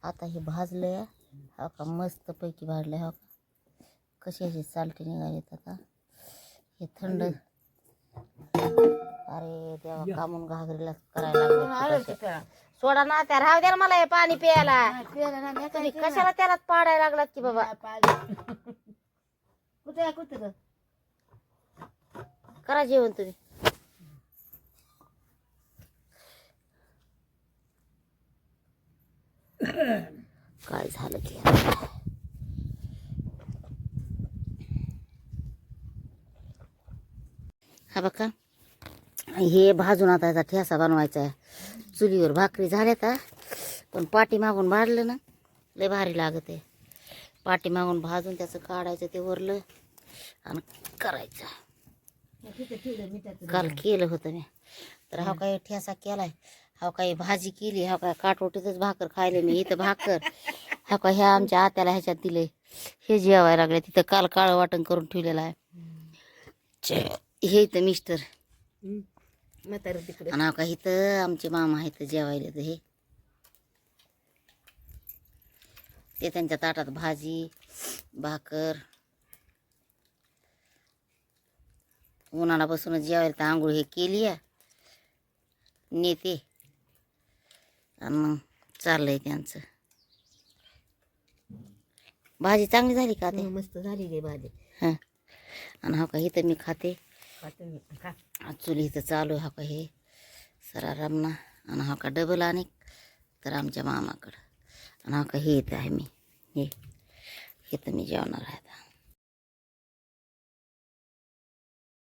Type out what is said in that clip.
आता हे भाजलंय हो का, मस्त पैकी भाजलंय हो का. कशाची चालटी निघालीत आता. हे थंड अरे देवा, कामून घागरीलाच करायला लागलं. सोडा ना त्या, राहू द्या मला हे पाणी प्यायला. तुम्ही कशाला त्याला पाडायला लागलात की बाबा. कुठे कुठे करा जेवण तुम्ही. काय झालं की हा बघा, हे भाजून आता याचा ठेसा बनवायचा आहे. चुलीवर भाकरी झाल्या का, पण पाठी मागून भाजलं ना लय भारी लागत आहे. पाठी मागून भाजून त्याचं काढायचं ते वरलं आणि करायचं. काल केलं होतं मी. तर हा काही ठेसा केलाय, हा काही भाजी केली, हा काय काटवटीतच भाकर खायले मी. इथं भाकर हा का ह्या आमच्या आत्याला ह्याच्यात दिले, हे जेवायला लागले. तिथं काल काळं वाटण करून ठेवलेलं आहे. हे इथं मिस्टर आणि हा का इथं आमचे मामा आहेत जेवायला. तर हे ते त्यांच्या ताटात भाजी भाकर. उन्हाळा बसूनच जेवायला तर आंघोळ हे केली आहे नेते आणि मग चाललंय त्यांचं. भाजी चांगली झाली का ते? मस्त झाली गे भाजी. हां, आणि हा का इथं मी खाते. चुली इथं चालू आहे. हा का हे सरा रमणा आणि हा का डबल आणि तर आमच्या मामाकडं. आणि हा का हे इथं आहे मी, हे इथं मी जेवणार आहे आता.